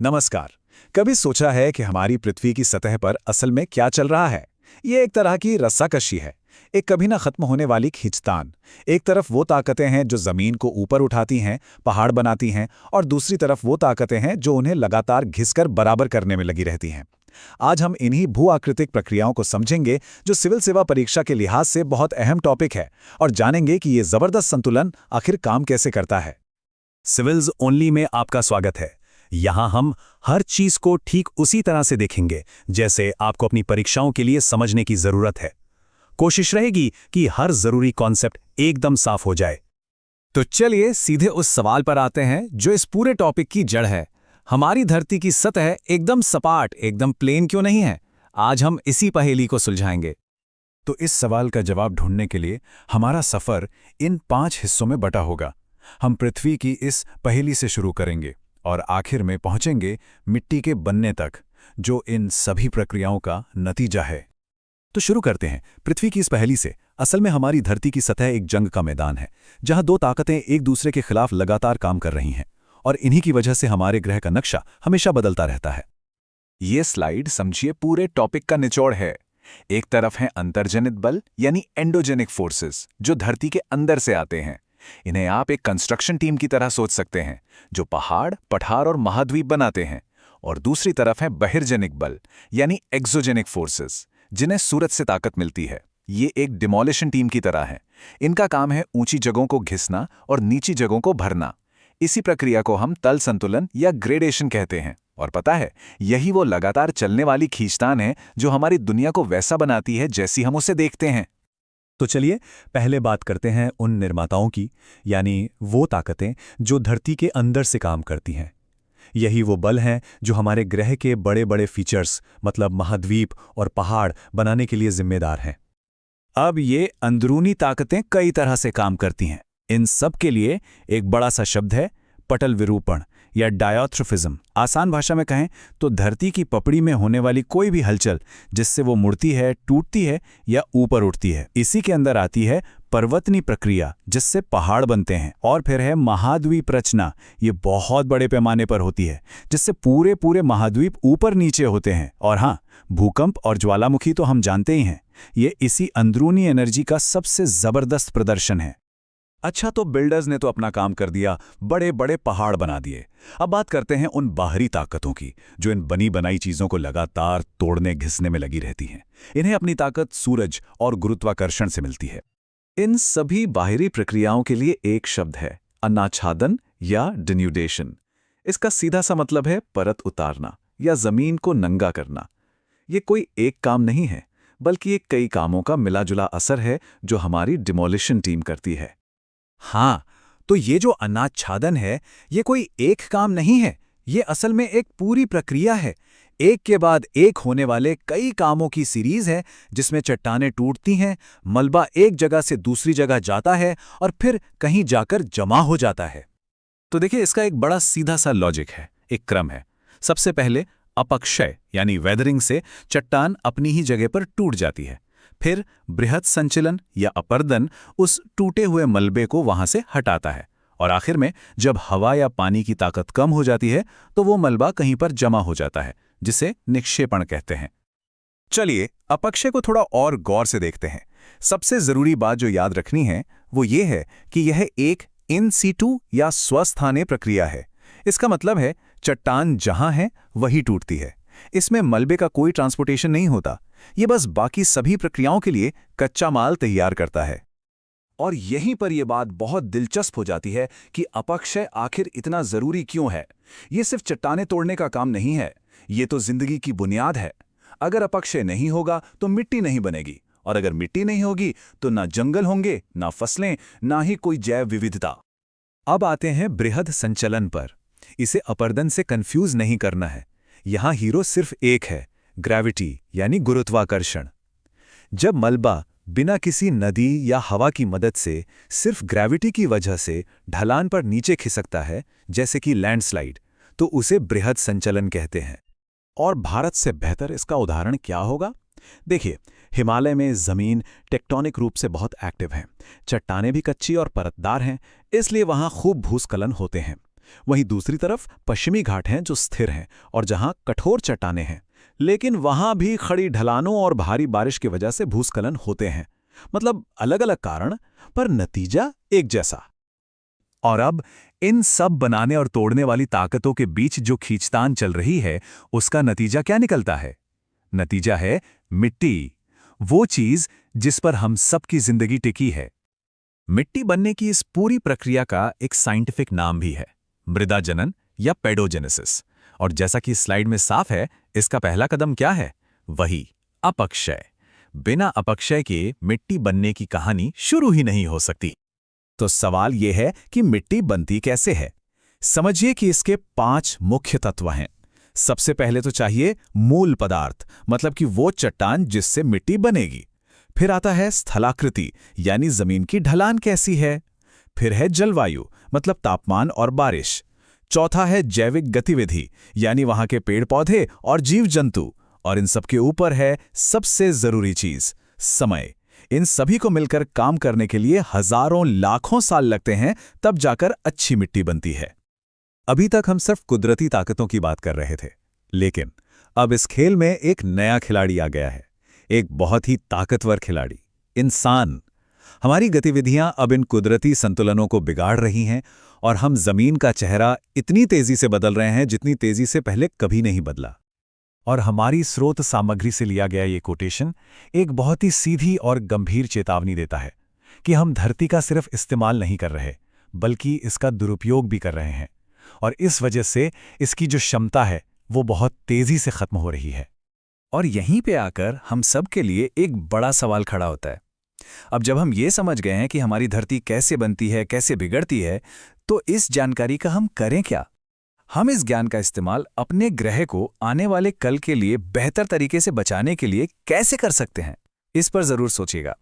नमस्कार। कभी सोचा है कि हमारी पृथ्वी की सतह पर असल में क्या चल रहा है? ये एक तरह की रस्साकशी है, एक कभी ना खत्म होने वाली खींचतान। एक तरफ वो ताकतें हैं जो जमीन को ऊपर उठाती हैं, पहाड़ बनाती हैं, और दूसरी तरफ वो ताकतें हैं जो उन्हें लगातार घिसकर बराबर करने में लगी रहती हैं। आज हम इन्हीं भू आकृतिक प्रक्रियाओं को समझेंगे जो सिविल सेवा परीक्षा के लिहाज से बहुत अहम टॉपिक है, और जानेंगे कि ये जबरदस्त संतुलन आखिर काम कैसे करता है। सिविल्स ओनली में आपका स्वागत है। यहाँ हम हर चीज को ठीक उसी तरह से देखेंगे जैसे आपको अपनी परीक्षाओं के लिए समझने की जरूरत है। कोशिश रहेगी कि हर जरूरी कॉन्सेप्ट एकदम साफ हो जाए। तो चलिए सीधे उस सवाल पर आते हैं जो इस पूरे टॉपिक की जड़ है। हमारी धरती की सतह एकदम सपाट, एकदम प्लेन क्यों नहीं है? आज हम इसी पहेली को सुलझाएंगे। तो इस सवाल का जवाब ढूंढने के लिए हमारा सफर इन 5 हिस्सों में बटा होगा। हम पृथ्वी की इस पहेली से शुरू करेंगे और आखिर में पहुंचेंगे मिट्टी के बनने तक, जो इन सभी प्रक्रियाओं का नतीजा है। तो शुरू करते हैं पृथ्वी की इस पहेली से। असल में हमारी धरती की सतह एक जंग का मैदान है, जहां दो ताकतें एक दूसरे के खिलाफ लगातार काम कर रही हैं, और इन्हीं की वजह से हमारे ग्रह का नक्शा हमेशा बदलता रहता है। ये स्लाइड समझिए पूरे टॉपिक का निचोड़ है। एक तरफ हैं अंतर्जनित बल यानी एंडोजेनिक फोर्सेस, जो धरती के अंदर से आते हैं। इन्हें आप एक कंस्ट्रक्शन टीम की तरह सोच सकते हैं, जो पहाड़, पठार और महाद्वीप बनाते हैं। और दूसरी तरफ है बहिर्जनिक बल यानी एक्सोजेनिक फोर्सेस, जिन्हें सूरज से ताकत मिलती है। ये एक डिमोलिशन टीम की तरह है। इनका काम है ऊंची जगहों को घिसना और नीची जगहों को भरना। इसी प्रक्रिया को हम तल संतुलन या ग्रेडेशन कहते हैं। और पता है, यही वो लगातार चलने वाली खींचतान है जो हमारी दुनिया को वैसा बनाती है जैसी हम उसे देखते हैं। तो चलिए पहले बात करते हैं उन निर्माताओं की, यानी वो ताकतें जो धरती के अंदर से काम करती हैं। यही वो बल हैं जो हमारे ग्रह के बड़े बड़े फीचर्स, मतलब महाद्वीप और पहाड़ बनाने के लिए जिम्मेदार हैं। अब ये अंदरूनी ताकतें कई तरह से काम करती हैं। इन सब के लिए एक बड़ा सा शब्द है, पटल विरूपण या डायोथ्रोफिज्म। आसान भाषा में कहें तो धरती की पपड़ी में होने वाली कोई भी हलचल जिससे वो मुड़ती है, टूटती है या ऊपर उठती है, इसी के अंदर आती है पर्वतनी प्रक्रिया, जिससे पहाड़ बनते हैं। और फिर है महाद्वीप रचना। ये बहुत बड़े पैमाने पर होती है, जिससे पूरे पूरे महाद्वीप ऊपर नीचे होते हैं। और हाँ, भूकंप और ज्वालामुखी तो हम जानते ही हैं। ये इसी अंदरूनी एनर्जी का सबसे जबरदस्त प्रदर्शन है। अच्छा, तो बिल्डर्स ने तो अपना काम कर दिया, बड़े बड़े पहाड़ बना दिए। अब बात करते हैं उन बाहरी ताकतों की, जो इन बनी बनाई चीजों को लगातार तोड़ने घिसने में लगी रहती हैं। इन्हें अपनी ताकत सूरज और गुरुत्वाकर्षण से मिलती है। इन सभी बाहरी प्रक्रियाओं के लिए एक शब्द है, अनाच्छादन या डिन्यूडेशन। इसका सीधा सा मतलब है परत उतारना या जमीन को नंगा करना। ये कोई एक काम नहीं है, बल्कि ये कई कामों का मिलाजुला असर है जो हमारी डिमोलिशन टीम करती है। हाँ, तो ये जो अनाच्छादन है, ये कोई एक काम नहीं है। ये असल में एक पूरी प्रक्रिया है, एक के बाद एक होने वाले कई कामों की सीरीज है, जिसमें चट्टानें टूटती हैं, मलबा एक जगह से दूसरी जगह जाता है और फिर कहीं जाकर जमा हो जाता है। तो देखिए, इसका एक बड़ा सीधा सा लॉजिक है, एक क्रम है। सबसे पहले अपक्षय यानी वेदरिंग से चट्टान अपनी ही जगह पर टूट जाती है। फिर बृहद संचलन या अपर्दन उस टूटे हुए मलबे को वहां से हटाता है। और आखिर में जब हवा या पानी की ताकत कम हो जाती है, तो वो मलबा कहीं पर जमा हो जाता है, जिसे निक्षेपण कहते हैं। चलिए अपक्षय को थोड़ा और गौर से देखते हैं। सबसे जरूरी बात जो याद रखनी है वो ये है कि यह एक इन सीटू या स्वस्थानीय प्रक्रिया है। इसका मतलब है चट्टान जहां है वही टूटती है। इसमें मलबे का कोई ट्रांसपोर्टेशन नहीं होता। ये बस बाकी सभी प्रक्रियाओं के लिए कच्चा माल तैयार करता है। और यहीं पर यह बात बहुत दिलचस्प हो जाती है कि अपक्षय आखिर इतना जरूरी क्यों है। ये सिर्फ चट्टानें तोड़ने का काम नहीं है, ये तो जिंदगी की बुनियाद है। अगर अपक्षय नहीं होगा तो मिट्टी नहीं बनेगी, और अगर मिट्टी नहीं होगी तो ना जंगल होंगे, ना फसलें, ना ही कोई जैव विविधता। अब आते हैं बृहद संचलन पर। इसे अपर्दन से कंफ्यूज नहीं करना है। यहां हीरो सिर्फ एक है, ग्रेविटी यानी गुरुत्वाकर्षण। जब मलबा बिना किसी नदी या हवा की मदद से सिर्फ ग्रेविटी की वजह से ढलान पर नीचे खिसकता है, जैसे कि लैंडस्लाइड, तो उसे बृहद संचलन कहते हैं। और भारत से बेहतर इसका उदाहरण क्या होगा? देखिए, हिमालय में जमीन टेक्टोनिक रूप से बहुत एक्टिव है। चट्टानें भी कच्ची और परतदार हैं, इसलिए वहां खूब भूस्खलन होते हैं। वहीं दूसरी तरफ पश्चिमी घाट हैं जो स्थिर हैं और जहां कठोर चट्टानें हैं, लेकिन वहां भी खड़ी ढलानों और भारी बारिश की वजह से भूस्खलन होते हैं। मतलब अलग अलग कारण, पर नतीजा एक जैसा। और अब इन सब बनाने और तोड़ने वाली ताकतों के बीच जो खींचतान चल रही है, उसका नतीजा क्या निकलता है? नतीजा है मिट्टी, वो चीज जिस पर हम सबकी जिंदगी टिकी है। मिट्टी बनने की इस पूरी प्रक्रिया का एक साइंटिफिक नाम भी है, मृदा जनन या पेडोजेनेसिस। और जैसा कि स्लाइड में साफ है, इसका पहला कदम क्या है? वही अपक्षय। बिना अपक्षय के मिट्टी बनने की कहानी शुरू ही नहीं हो सकती। तो सवाल यह है कि मिट्टी बनती कैसे है? समझिए कि इसके 5 मुख्य तत्व हैं। सबसे पहले तो चाहिए मूल पदार्थ, मतलब कि वो चट्टान जिससे मिट्टी बनेगी। फिर आता है स्थलाकृति, यानी जमीन की ढलान कैसी है। फिर है जलवायु, मतलब तापमान और बारिश। चौथा है जैविक गतिविधि, यानी वहां के पेड़ पौधे और जीव जंतु। और इन सबके ऊपर है सबसे जरूरी चीज, समय। इन सभी को मिलकर काम करने के लिए हजारों लाखों साल लगते हैं, तब जाकर अच्छी मिट्टी बनती है। अभी तक हम सिर्फ कुदरती ताकतों की बात कर रहे थे, लेकिन अब इस खेल में एक नया खिलाड़ी आ गया है, एक बहुत ही ताकतवर खिलाड़ी, इंसान। हमारी गतिविधियां अब इन कुदरती संतुलनों को बिगाड़ रही हैं और हम जमीन का चेहरा इतनी तेजी से बदल रहे हैं जितनी तेजी से पहले कभी नहीं बदला। और हमारी स्रोत सामग्री से लिया गया ये कोटेशन एक बहुत ही सीधी और गंभीर चेतावनी देता है कि हम धरती का सिर्फ इस्तेमाल नहीं कर रहे, बल्कि इसका दुरुपयोग भी कर रहे हैं। और इस वजह से इसकी जो क्षमता है वो बहुत तेजी से खत्म हो रही है। और यहीं पे आकर हम सब के लिए एक बड़ा सवाल खड़ा होता है। अब जब हम ये समझ गए हैं कि हमारी धरती कैसे बनती है, कैसे बिगड़ती है, तो इस जानकारी का हम करें क्या? हम इस ज्ञान का इस्तेमाल अपने ग्रह को आने वाले कल के लिए बेहतर तरीके से बचाने के लिए कैसे कर सकते हैं? इस पर जरूर सोचिएगा।